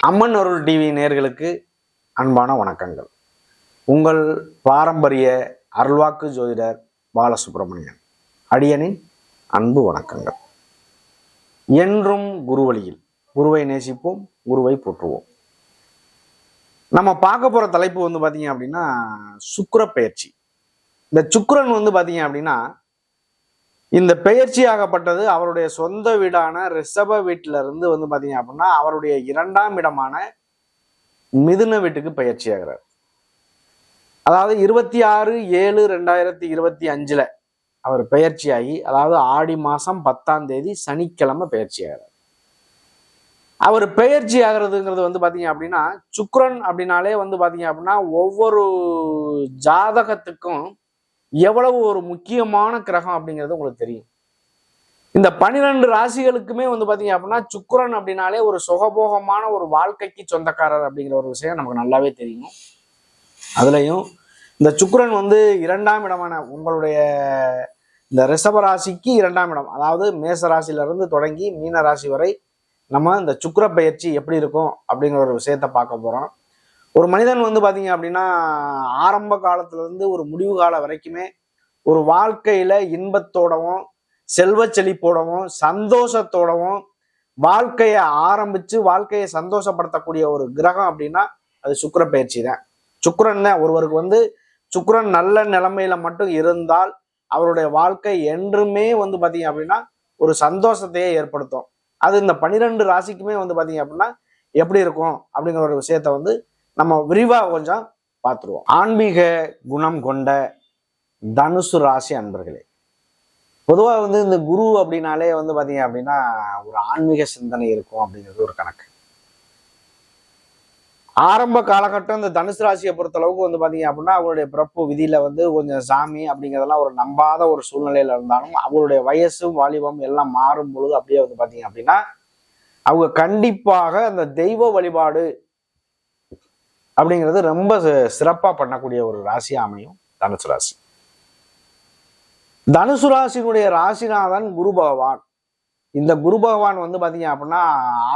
அம்மன் அருள் TV நேயர்களுக்கு அன்பான வணக்கங்கள். உங்கள் பாரம்பரிய அருள்வாக்கு ஜோதிடர் பாலசுப்ரமணியன் அடியனின் அன்பு வணக்கங்கள். என்றும் குருவழியில் குருவை நேசிப்போம், குருவை போற்றுவோம். நம்ம பார்க்க போற தலைப்பு பார்த்தீங்க அப்படின்னா சுக்கிர பெயர்ச்சி. இந்த சுக்கிரன் பார்த்தீங்க அப்படின்னா இந்த பெயர்ச்சி ஆகப்பட்டது அவருடைய சொந்த வீடான ரிஷப வீட்டில இருந்து பார்த்தீங்க அப்படின்னா அவருடைய 2ஆம் இடமான மிதுன வீட்டுக்கு பயிற்சி ஆகிறார். அதாவது 26/7/2025 அவர் பெயர்ச்சியாகி, அதாவது ஆடி மாசம் 10ஆம் தேதி சனிக்கிழமை பெயர்ச்சி ஆகிறார். அவர் பெயர்ச்சி ஆகிறதுங்கிறது பார்த்தீங்க அப்படின்னா சுக்கிரன் அப்படின்னாலே பார்த்தீங்க அப்படின்னா ஒவ்வொரு ஜாதகத்துக்கும் எவ்வளவு ஒரு முக்கியமான கிரகம் அப்படிங்கிறது உங்களுக்கு தெரியும். இந்த 12 ராசிகளுக்குமே பார்த்தீங்க அப்படின்னா சுக்கிரன் அப்படின்னாலே ஒரு சுகபோகமான ஒரு வாழ்க்கைக்கு சொந்தக்காரர் அப்படிங்கிற ஒரு விஷயம் நமக்கு நல்லாவே தெரியும். அதுலயும் இந்த சுக்கிரன் 2ஆம் இடமான உங்களுடைய இந்த ரிஷப ராசிக்கு 2ஆம் இடம், அதாவது மேச ராசியில இருந்து தொடங்கி மீன ராசி வரை நம்ம இந்த சுக்கிர பயிற்சி எப்படி இருக்கும் அப்படிங்கிற ஒரு விஷயத்த பார்க்க போறோம். ஒரு மனிதன் பார்த்தீங்க அப்படின்னா ஆரம்ப காலத்துல இருந்து ஒரு முடிவு காலம் வரைக்குமே ஒரு வாழ்க்கையில இன்பத்தோடவும் செல்வ செழிப்போடவும் சந்தோஷத்தோடவும் வாழ்க்கையை ஆரம்பிச்சு வாழ்க்கையை சந்தோஷப்படுத்தக்கூடிய ஒரு கிரகம் அப்படின்னா அது சுக்கிர பயிற்சி தான். சுக்கிரன் தான் ஒருவருக்கு சுக்கிரன் நல்ல நிலைமையில மட்டும் இருந்தால் அவருடைய வாழ்க்கை என்றுமே பார்த்தீங்க அப்படின்னா ஒரு சந்தோஷத்தையே ஏற்படுத்தும். அது இந்த 12 ராசிக்குமே பார்த்தீங்க அப்படின்னா எப்படி இருக்கும் அப்படிங்கிற ஒரு விஷயத்த நம்ம விரிவாக கொஞ்சம் பார்த்துருவோம். ஆன்மீக குணம் கொண்ட தனுசு ராசி அன்பர்களே, பொதுவாக இந்த குரு அப்படின்னாலே பார்த்தீங்க அப்படின்னா ஒரு ஆன்மீக சிந்தனை இருக்கும் அப்படிங்கிறது ஒரு கணக்கு. ஆரம்ப காலகட்டம் இந்த தனுசு ராசியை பொறுத்த அளவுக்கு பார்த்தீங்க அப்படின்னா அவங்களுடைய பிறப்பு விதியில கொஞ்சம் சாமி அப்படிங்கிறதெல்லாம் ஒரு நம்பாத ஒரு சூழ்நிலையில இருந்தாலும் அவங்களுடைய வயசும் வாலிபம் எல்லாம் மாறும் பொழுது அப்படியே பார்த்தீங்க அப்படின்னா அவங்க கண்டிப்பாக அந்த தெய்வ வழிபாடு அப்படிங்கிறது ரொம்ப சிறப்பா பண்ணக்கூடிய ஒரு ராசியா அமையும் தனுசு ராசி. தனுசு ராசியினுடைய ராசிநாதன் குரு பகவான். இந்த குரு பகவான் பார்த்தீங்க அப்படின்னா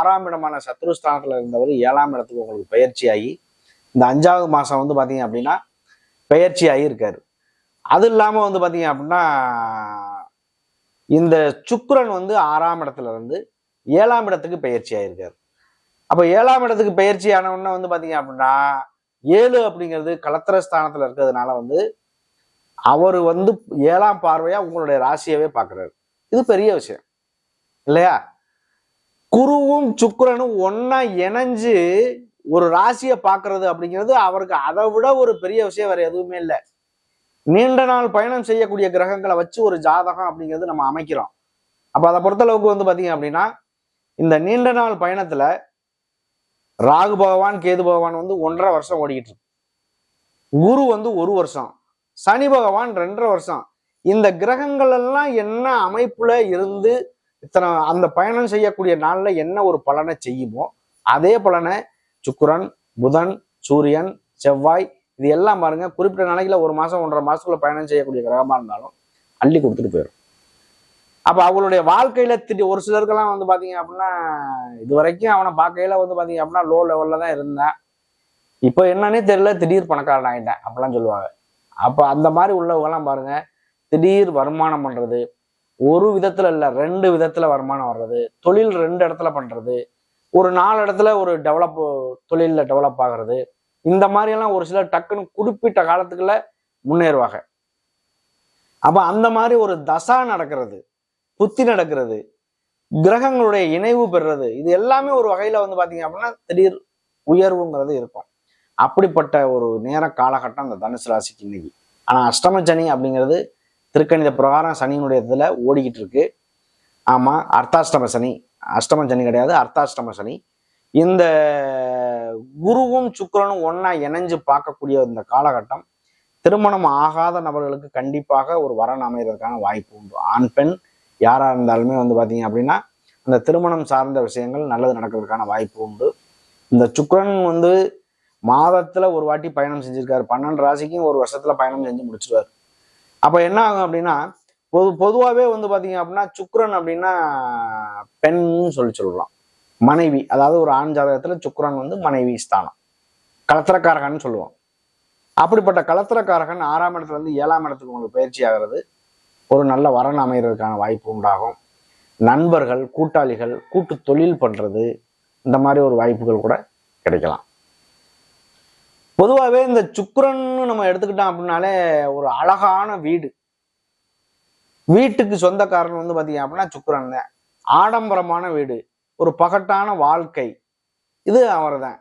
6ஆம் இடமான சத்ருஸ்தானத்துல இருந்தவர் 7ஆம் இடத்துக்கு உங்களுக்கு பயிற்சியாகி இந்த 5வது மாசம் பார்த்தீங்க அப்படின்னா பயிற்சியாகி இருக்காரு. அது இல்லாம பார்த்தீங்க அப்படின்னா இந்த சுக்கிரன் 6ஆம் இடத்துல இருந்து 7ஆம் இடத்துக்கு பயிற்சி ஆயிருக்காரு. அப்ப 7ஆம் இடத்துக்கு பயிற்சி ஆனவுடனே பார்த்தீங்க அப்படின்னா 7 அப்படிங்கிறது கலத்திரஸ்தானத்துல இருக்கிறதுனால அவரு 7ஆம் பார்வையா உங்களுடைய ராசியவே பாக்குறாரு. இது பெரிய விஷயம் இல்லையா? குருவும் சுக்கிரனும் ஒன்னா இணைஞ்சு ஒரு ராசியை பாக்குறது அப்படிங்கிறது அவருக்கு அதை விட ஒரு பெரிய விஷயம் வேற எதுவுமே இல்லை. நீண்ட நாள் பயணம் செய்யக்கூடிய கிரகங்களை வச்சு ஒரு ஜாதகம் அப்படிங்கிறது நம்ம அமைக்கிறோம். அப்ப அதை பொறுத்தளவுக்கு பாத்தீங்க அப்படின்னா இந்த நீண்ட நாள் பயணத்துல ராகு பகவான் கேது பகவான் 1.5 வருஷம் ஓடிக்கிட்டு இருக்கு. குரு 1 வருஷம், சனி பகவான் 2.5 வருஷம். இந்த கிரகங்கள் எல்லாம் என்ன அமைப்புல இருந்து இத்தனை அந்த பயணம் செய்யக்கூடிய நாள்ல என்ன ஒரு பலனை செய்யுமோ அதே பலனை சுக்கிரன், புதன், சூரியன், செவ்வாய் இது எல்லாம் பாருங்க குறிப்பிட்ட நாளைக்குல 1 மாசம் 1.5 மாசத்துக்குள்ள பயணம் செய்யக்கூடிய கிரகமா இருந்தாலும் அள்ளி கொடுத்துட்டு போயிடும். அப்ப அவங்களுடைய வாழ்க்கையில ஒரு சிலருக்கெல்லாம் பாத்தீங்க அப்படின்னா இது வரைக்கும் அவனை பார்க்கையில பாத்தீங்க அப்படின்னா லோ லெவல்ல தான் இருந்தேன், இப்ப என்னன்னே தெரியல திடீர் பணக்காரன் ஆகிட்டேன் அப்படிலாம் சொல்லுவாங்க. அப்ப அந்த மாதிரி உள்ளவங்கெல்லாம் பாருங்க திடீர் வருமானம் பண்றது, ஒரு விதத்துல இல்ல 2 விதத்துல வருமானம் வர்றது, தொழில் 2 இடத்துல பண்றது, ஒரு 4 இடத்துல ஒரு தொழில டெவலப் ஆகுறது, இந்த மாதிரி எல்லாம் ஒரு சிலர் டக்குன்னு குறிப்பிட்ட காலத்துக்குள்ள முன்னேறுவாங்க. அப்ப அந்த மாதிரி ஒரு தசா நடக்கிறது, புத்தி நடக்கிறது, கிரகங்களுடைய இணைவு பெறுறது, இது எல்லாமே ஒரு வகையில பாத்தீங்க அப்படின்னா திடீர் உயர்வுங்கிறது இருக்கும். அப்படிப்பட்ட ஒரு நேர காலகட்டம் அந்த தனுசு ராசிக்கு இன்னைக்கு. ஆனா அஷ்டம சனி அப்படிங்கிறது திருக்கணித பிரகாரம் சனியினுடைய இதுல ஓடிக்கிட்டு இருக்கு. ஆமா, அர்த்தாஷ்டம சனி, அஷ்டம சனி கிடையாது, அர்த்தாஷ்டம சனி. இந்த குருவும் சுக்கிரனும் ஒன்னா இணைஞ்சு பார்க்கக்கூடிய இந்த காலகட்டம் திருமணம் ஆகாத நபர்களுக்கு கண்டிப்பாக ஒரு வரன் அமைகிறதுக்கான வாய்ப்பு உண்டு. ஆண் பெண் யாரா இருந்தாலுமே பாத்தீங்க அப்படின்னா அந்த திருமணம் சார்ந்த விஷயங்கள் நல்லது நடக்கிறதுக்கான வாய்ப்பு உண்டு. இந்த சுக்கிரன் மாதத்துல ஒரு வாட்டி பயணம் செஞ்சிருக்காரு. 12 ராசிக்கும் 1 வருஷத்துல பயணம் செஞ்சு முடிச்சிருவாரு. அப்ப என்ன ஆகும் அப்படின்னா பொதுவாகவே பாத்தீங்க அப்படின்னா சுக்கிரன் அப்படின்னா பெண்ன்னு சொல்லலாம். மனைவி, அதாவது ஒரு ஆண் ஜாதகத்துல சுக்கிரன் வந்து மனைவி ஸ்தானம், கலத்திரக்காரகன்னு சொல்லுவோம். அப்படிப்பட்ட கலத்திரக்காரகன் 6ஆம் இடத்துல இருந்து 7ஆம் இடத்துக்கு உங்களுக்கு பயிற்சி ஆகிறது ஒரு நல்ல வரன் அமைகிறதுக்கான வாய்ப்பு உண்டாகும். நண்பர்கள், கூட்டாளிகள், கூட்டு தொழில் பண்றது, இந்த மாதிரி ஒரு வாய்ப்புகள் கூட கிடைக்கலாம். பொதுவாகவே இந்த சுக்கிரன் நம்ம எடுத்துக்கிட்டோம் அப்படின்னாலே ஒரு அழகான வீடு, வீட்டுக்கு சொந்தக்காரன் வந்து பாத்தீங்க அப்படின்னா சுக்கிரன் தான். ஆடம்பரமான வீடு, ஒரு பகட்டான வாழ்க்கை, இது அவர் தான்.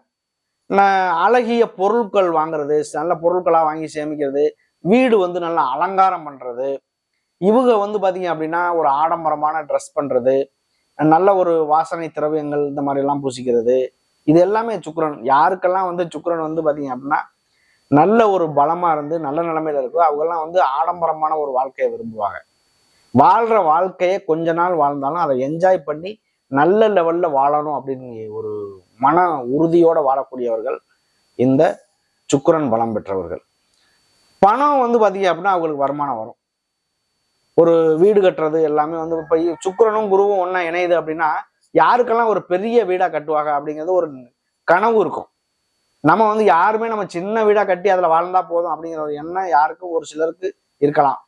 அழகிய பொருட்கள் வாங்குறது, நல்ல பொருட்களா வாங்கி சேமிக்கிறது, வீடு வந்து நல்லா அலங்காரம் பண்றது, இவங்க வந்து பாத்தீங்க அப்படின்னா ஒரு ஆடம்பரமான ட்ரெஸ் பண்றது, நல்ல ஒரு வாசனை திரவியங்கள் இந்த மாதிரி எல்லாம் பூசிக்கிறது, இது எல்லாமே சுக்கிரன். யாருக்கெல்லாம் வந்து சுக்கிரன் வந்து பாத்தீங்க அப்படின்னா நல்ல ஒரு பலமா இருந்து நல்ல நிலைமையில இருக்கோ அவங்கெல்லாம் வந்து ஆடம்பரமான ஒரு வாழ்க்கையை விரும்புவாங்க. வாழ்ற வாழ்க்கையை கொஞ்ச நாள் வாழ்ந்தாலும் அதை என்ஜாய் பண்ணி நல்ல லெவல்ல வாழணும் அப்படின்னு ஒரு மன உறுதியோட வாழக்கூடியவர்கள் இந்த சுக்கிரன் பலம் பெற்றவர்கள். பணம் வந்து பாத்தீங்க அப்படின்னா அவங்களுக்கு வருமானம் வரும். ஒரு வீடு கட்டுறது எல்லாமே வந்து இப்ப சுக்கிரனும் குருவும் ஒன்னா இணையுது அப்படின்னா யாருக்கெல்லாம் ஒரு பெரிய வீடா கட்டுவாங்க அப்படிங்கிறது ஒரு கனவு இருக்கும். நம்ம வந்து யாருமே நம்ம சின்ன வீடா கட்டி அதுல வாழ்ந்தா போதும் அப்படிங்கிற ஒரு எண்ணம் யாருக்கும் ஒரு சிலருக்கு இருக்கலாம்.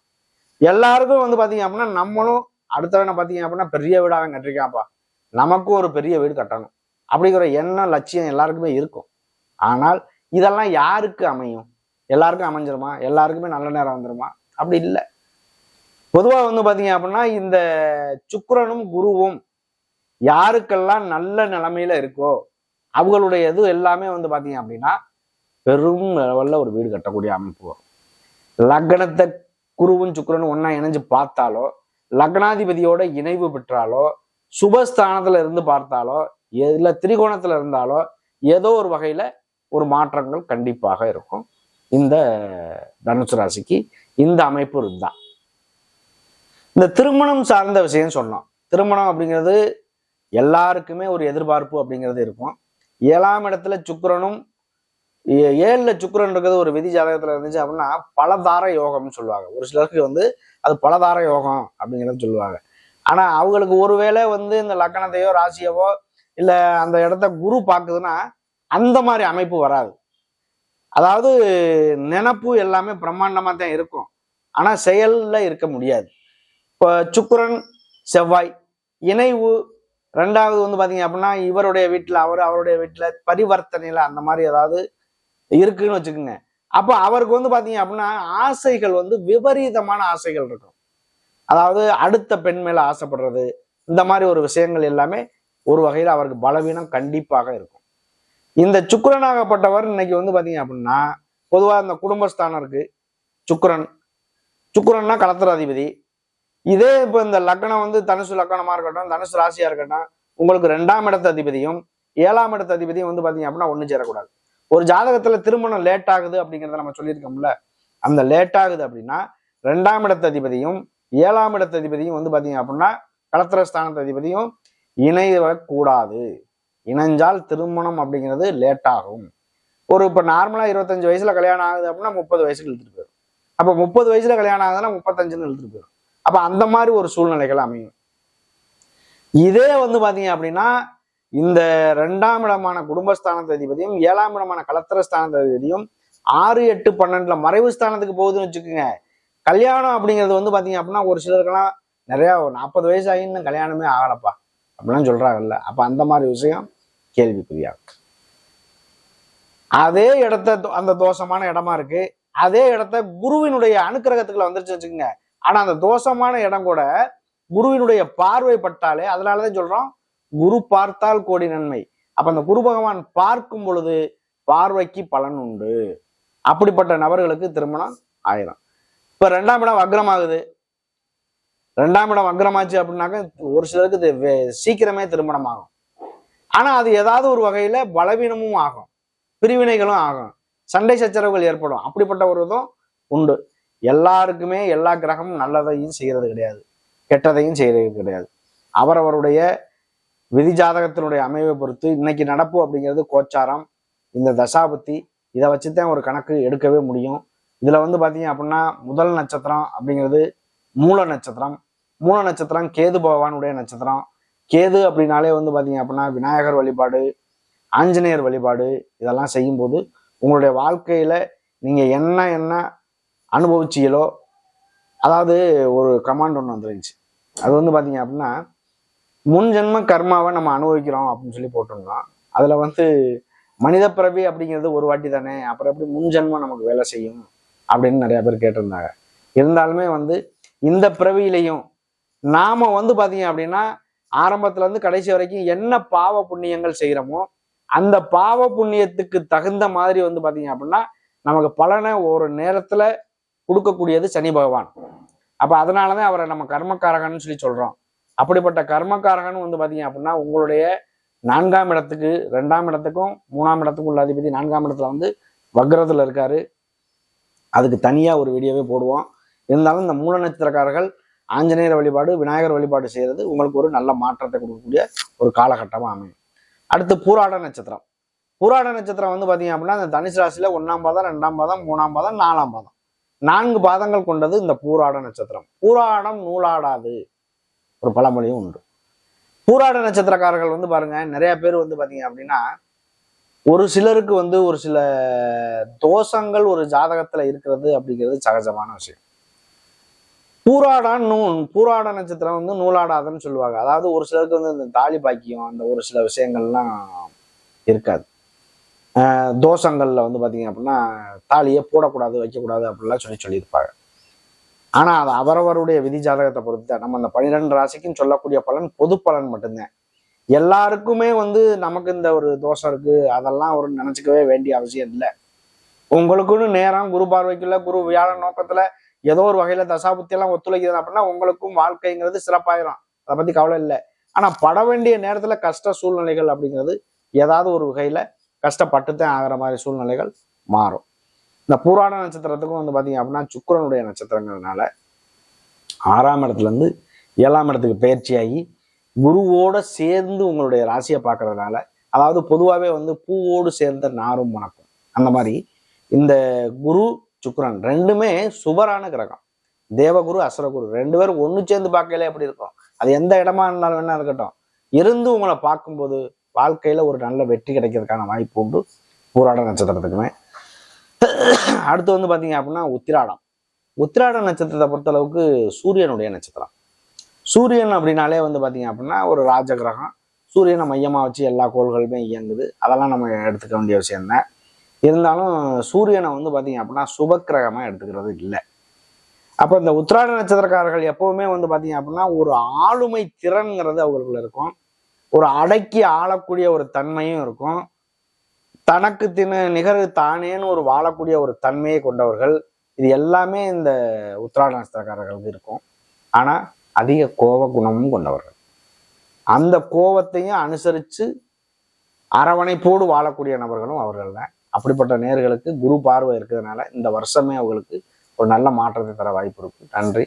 எல்லாருக்கும் வந்து பாத்தீங்க அப்படின்னா நம்மளும் அடுத்தவனை பாத்தீங்க அப்படின்னா பெரிய வீடாக கட்டிருக்காப்பா, நமக்கும் ஒரு பெரிய வீடு கட்டணும் அப்படிங்கிற எண்ணம் லட்சியம் எல்லாருக்குமே இருக்கும். ஆனால் இதெல்லாம் யாருக்கு அமையும்? எல்லாருக்கும் அமைஞ்சிருமா? எல்லாருக்குமே நல்ல நேரம் வந்துருமா? அப்படி இல்லை. பொதுவா வந்து பாத்தீங்க அப்படின்னா இந்த சுக்கிரனும் குருவும் யாருக்கெல்லாம் நல்ல நிலைமையில இருக்கோ அவங்களுடைய இது எல்லாமே வந்து பாத்தீங்க அப்படின்னா பெரும் லெவல்ல ஒரு வீடு கட்டக்கூடிய அமைப்பு வரும். லக்னத்தை குருவும் சுக்கிரனும் ஒன்னா இணைஞ்சு பார்த்தாலோ, லக்னாதிபதியோட இணைவு பெற்றாலோ, சுபஸ்தானத்துல இருந்து பார்த்தாலோ, இல்ல திரிகோணத்துல இருந்தாலோ ஏதோ ஒரு வகையில ஒரு மாற்றங்கள் கண்டிப்பாக இருக்கும். இந்த தனுசு ராசிக்கு இந்த அமைப்பு இருந்தான். இந்த திருமணம் சார்ந்த விஷயம் சொன்னோம். திருமணம் அப்படிங்கிறது எல்லாருக்குமே ஒரு எதிர்பார்ப்பு அப்படிங்கிறது இருக்கும். 7ஆம் இடத்துல சுக்கிரனும் 7ல சுக்கிரன் இருக்கிறது ஒரு விதி ஜாதகத்துல இருந்துச்சு அப்படின்னா பலதார யோகம்னு சொல்லுவாங்க. ஒரு சிலருக்கு வந்து அது பலதார யோகம் அப்படிங்கிறத சொல்லுவாங்க. ஆனா அவங்களுக்கு ஒருவேளை வந்து இந்த லக்கணத்தையோ ராசியவோ இல்ல அந்த இடத்த குரு பாக்குதுன்னா அந்த மாதிரி அமைப்பு வராது. அதாவது நினப்பு எல்லாமே பிரம்மாண்டமா தான் இருக்கும், ஆனா செயல்ல இருக்க முடியாது. இப்போ சுக்கிரன் செவ்வாய் இணைவு, ரெண்டாவது வந்து பாத்தீங்க அப்படின்னா இவருடைய வீட்டுல அவருடைய வீட்டுல பரிவர்த்தனையில அந்த மாதிரி ஏதாவது இருக்குன்னு வச்சுக்கோங்க. அப்ப அவருக்கு வந்து பாத்தீங்க அப்படின்னா ஆசைகள் வந்து விபரீதமான ஆசைகள் இருக்கும். அதாவது அடுத்த பெண் மேல ஆசைப்படுறது, இந்த மாதிரி ஒரு விஷயங்கள் எல்லாமே ஒரு வகையில் அவருக்கு பலவீனம் கண்டிப்பாக இருக்கும். இந்த சுக்கிரனாகப்பட்டவர் இன்னைக்கு வந்து பாத்தீங்க அப்படின்னா பொதுவாக இந்த குடும்பஸ்தானம் இருக்கு. சுக்கிரன்னா கலத்திராதிபதி. இதே இப்போ இந்த லக்னம் வந்து தனுசு லக்கணமா இருக்கட்டும், தனுசு ராசியா இருக்கட்டும், உங்களுக்கு 2ஆம் இடத்து அதிபதியும் 7ஆம் இடத்து அதிபதியும் வந்து பாத்தீங்க அப்படின்னா ஒண்ணு சேரக்கூடாது. ஒரு ஜாதகத்துல திருமணம் லேட் ஆகுது அப்படிங்கிறத நம்ம சொல்லியிருக்கோம்ல, அந்த லேட் ஆகுது அப்படின்னா 2ஆம் இடத்து அதிபதியும் 7ஆம் இடத்து அதிபதியும் வந்து பாத்தீங்க அப்படின்னா கலத்திரஸ்தானத்து அதிபதியும் இணையக்கூடாது. இணைஞ்சால் திருமணம் அப்படிங்கிறது லேட் ஆகும். ஒரு இப்ப நார்மலா 25 வயசுல கல்யாணம் ஆகுது அப்படின்னா 30 வயசுக்கு இழுத்துட்டு போயிடும். அப்ப 30 வயசுல கல்யாணம் ஆகுதுன்னா 35ன்னு இழுத்துட்டு போயிடும். அப்ப அந்த மாதிரி ஒரு சூழ்நிலைகள் அமையும். இதே வந்து பாத்தீங்க அப்படின்னா இந்த 2ஆம் இடமான குடும்பஸ்தானத்து அதிபதியும் 7ஆம் இடமான கலத்திரஸ்தானத்து அதிபதியும் 6, 8, 12 மறைவு ஸ்தானத்துக்கு போகுதுன்னு வச்சுக்கோங்க. கல்யாணம் அப்படிங்கிறது வந்து பாத்தீங்க அப்படின்னா ஒரு சிலருக்கெல்லாம் நிறைய 40 வயசு ஆகின்னு கல்யாணமே ஆகலப்பா அப்படிலாம் சொல்றாங்கல்ல. அப்ப அந்த மாதிரி விஷயம் கேள்விக்குறியாகும். அதே இடத்த அந்த தோஷமான இடமா இருக்கு, அதே இடத்த குருவினுடைய அனுக்கிரகத்துக்குள்ள வந்துருச்சு வச்சுக்கோங்க. ஆனா அந்த தோஷமான இடம் கூட குருவினுடைய பார்வை பட்டாலே, அதனாலதான் சொல்றோம் குரு பார்த்தால் கோடி நன்மை. அப்ப அந்த குரு பகவான் பார்க்கும் பொழுது பார்வைக்கு பலன் உண்டு. அப்படிப்பட்ட நபர்களுக்கு திருமணம் ஆயிரும். இப்ப 2ஆம் இடம் வக்ரம் ஆகுது. 2ஆம் இடம் வக்ரமாச்சு அப்படின்னாக்க ஒரு சிலருக்கு சீக்கிரமே திருமணம் ஆகும். ஆனா அது ஏதாவது ஒரு வகையில பலவீனமும் ஆகும், பிரிவினைகளும் ஆகும், சண்டை சச்சரவுகள் ஏற்படும். அப்படிப்பட்ட ஒரு இதுவும் உண்டு. எல்லாருக்குமே எல்லா கிரகமும் நல்லதையும் செய்யறது கிடையாது, கெட்டதையும் செய்யறது கிடையாது. அவரவருடைய விதி ஜாதகத்தினுடைய அமைவை பொறுத்து இன்னைக்கு நடப்பு அப்படிங்கிறது கோச்சாரம், இந்த தசாபுத்தி, இதை வச்சுதான் ஒரு கணக்கு எடுக்கவே முடியும். இதுல வந்து பாத்தீங்க அப்படின்னா முதல் நட்சத்திரம் அப்படிங்கிறது மூல நட்சத்திரம். மூல நட்சத்திரம் கேது பகவானுடைய நட்சத்திரம். கேது அப்படின்னாலே வந்து பார்த்தீங்க அப்படின்னா விநாயகர் வழிபாடு, ஆஞ்சநேயர் வழிபாடு இதெல்லாம் செய்யும்போது உங்களுடைய வாழ்க்கையில நீங்க என்ன என்ன அனுபவிச்சீங்களோ, அதாவது ஒரு கமாண்ட் ஒன்று வந்துருந்துச்சு. அது வந்து பார்த்தீங்க அப்படின்னா முன் ஜென்ம கர்மாவை நம்ம அனுபவிக்கிறோம் அப்படின்னு சொல்லி போட்டிருந்தோம். அதுல வந்து மனித பிறவி அப்படிங்கிறது ஒரு வாட்டி தானே, அப்புறம் எப்படி முன் ஜென்மம் நமக்கு வேலை செய்யும் அப்படின்னு நிறைய பேர் கேட்டிருந்தாங்க. இருந்தாலுமே வந்து இந்த பிறவியிலையும் நாம வந்து பாத்தீங்க அப்படின்னா ஆரம்பத்துல இருந்து கடைசி வரைக்கும் என்ன பாவ புண்ணியங்கள் செய்யறோமோ அந்த பாவ புண்ணியத்துக்கு தகுந்த மாதிரி வந்து பாத்தீங்க அப்படின்னா நமக்கு பலனை ஒரு நேரத்துல கொடுக்கக்கூடியது சனி பகவான். அப்ப அதனாலதான் அவரை நம்ம கர்மக்காரகன்னு சொல்லி சொல்றோம். அப்படிப்பட்ட கர்மக்காரகன் வந்து பாத்தீங்க அப்படின்னா உங்களுடைய 4ஆம் இடத்துக்கு 2ஆம் இடத்துக்கும் 3ஆம் இடத்துக்கும் உள்ள அதிபதி 4ஆம் இடத்துல வந்து வக்ரத்துல இருக்காரு. அதுக்கு தனியா ஒரு வீடியோவே போடுவோம். இருந்தாலும் இந்த மூல நட்சத்திரக்காரர்கள் ஆஞ்சநேயர் வழிபாடு, விநாயகர் வழிபாடு செய்யறது உங்களுக்கு ஒரு நல்ல மாற்றத்தை கொடுக்கக்கூடிய ஒரு காலகட்டமா அமையும். அடுத்து பூராட நட்சத்திரம். பூராட நட்சத்திரம் வந்து பாத்தீங்க அப்படின்னா இந்த தனுசு ராசியில 1ஆம் பாதம், 2ஆம் பாதம், 3ஆம் பாதம், 4ஆம் பாதம் 4 பாதங்கள் கொண்டது இந்த பூராட நட்சத்திரம். பூராடம் நூலாடாது ஒரு பழமொழியும் உண்டு. பூராட நட்சத்திரக்காரர்கள் வந்து பாருங்க, நிறைய பேர் வந்து பாத்தீங்க அப்படின்னா ஒரு சிலருக்கு வந்து ஒரு சில தோஷங்கள் ஒரு ஜாதகத்துல இருக்கிறது அப்படிங்கிறது சகஜமான விஷயம். பூராட நட்சத்திரம் வந்து நூலாடாதுன்னு சொல்லுவாங்க. அதாவது ஒரு சிலருக்கு வந்து இந்த தாலி பாக்கியம் அந்த ஒரு சில விஷயங்கள்லாம் இருக்காது. தோஷங்கள்ல வந்து பாத்தீங்க அப்படின்னா தாலியை போடக்கூடாது, வைக்கக்கூடாது அப்படின்லாம் சொல்லியிருப்பாங்க. ஆனா அது அவரவருடைய விதி ஜாதகத்தை பொறுத்து தான். நம்ம அந்த 12 ராசிக்கும் சொல்லக்கூடிய பலன் பொது பலன் மட்டும்தான். எல்லாருக்குமே வந்து நமக்கு இந்த ஒரு தோஷம் இருக்கு அதெல்லாம் ஒரு நினைச்சுக்கவே வேண்டிய அவசியம் இல்லை. உங்களுக்குன்னு நேரம் குரு பார்வைக்குள்ள குரு வியாழன் நோக்கத்துல ஏதோ ஒரு வகையில தசாபுத்தி எல்லாம் ஒத்துழைக்குது அப்படின்னா உங்களுக்கும் வாழ்க்கைங்கிறது சிறப்பாயிரும். அதை பத்தி கவலை இல்லை. ஆனா பட வேண்டிய நேரத்துல கஷ்ட சூழ்நிலைகள் அப்படிங்கிறது ஏதாவது ஒரு வகையில கஷ்டப்பட்டுத்தான் ஆகிற மாதிரி சூழ்நிலைகள் மாறும். இந்த பூராட நட்சத்திரத்துக்கும் வந்து பாத்தீங்க அப்படின்னா சுக்கிரனுடைய நட்சத்திரங்கள்னால 6ஆம் இடத்துல இருந்து 7ஆம் இடத்துக்கு பயிற்சியாகி குருவோட சேர்ந்து உங்களுடைய ராசியை பார்க்கறதுனால, அதாவது பொதுவாகவே வந்து பூவோடு சேர்ந்த நாரும் மணக்கும். அந்த மாதிரி இந்த குரு சுக்கிரன் ரெண்டுமே சுபரான கிரகம். தேவகுரு அசுரகுரு 2 பேரும் ஒன்று சேர்ந்து பார்க்கல எப்படி இருக்கும். அது எந்த இடமா இருந்தாலும் வேணா இருக்கட்டும், இருந்து உங்களை பார்க்கும்போது வாழ்க்கையில ஒரு நல்ல வெற்றி கிடைக்கிறதுக்கான வாய்ப்பு உண்டு பூராட நட்சத்திரத்துக்குமே. அடுத்து வந்து பாத்தீங்க அப்படின்னா உத்திராடம். உத்திராட நட்சத்திரத்தை பொறுத்தளவுக்கு சூரியனுடைய நட்சத்திரம். சூரியன் அப்படின்னாலே வந்து பாத்தீங்க அப்படின்னா ஒரு ராஜ கிரகம். சூரியனை மையமா வச்சு எல்லா கோள்களுமே இயங்குது. அதெல்லாம் நம்ம எடுத்துக்க வேண்டிய விஷயம் தான். இருந்தாலும் சூரியனை வந்து பாத்தீங்க அப்படின்னா சுபக்கிரகமா எடுத்துக்கிறது இல்லை. அப்ப இந்த உத்திராட நட்சத்திரக்காரர்கள் எப்பவுமே வந்து பாத்தீங்க அப்படின்னா ஒரு ஆளுமை திறன்கிறது அவங்களுக்குள்ள இருக்கும். ஒரு அடக்கி ஆளக்கூடிய ஒரு தன்மையும் இருக்கும். தனக்கு நிகர் தானேன்னு ஒரு வாழக்கூடிய ஒரு தன்மையை கொண்டவர்கள். இது எல்லாமே இந்த உத்திராட நட்சத்திரக்காரர்களுக்கு இருக்கும். ஆனா அதிக கோப குணமும் கொண்டவர்கள். அந்த கோபத்தையும் அனுசரித்து அரவணைப்போடு வாழக்கூடிய நபர்களும் அவர்கள் தான். அப்படிப்பட்ட நேர்களுக்கு குரு பார்வை இருக்கிறதுனால இந்த வருஷமே அவங்களுக்கு ஒரு நல்ல மாற்றத்தை தர வாய்ப்பு இருக்கு. நன்றி.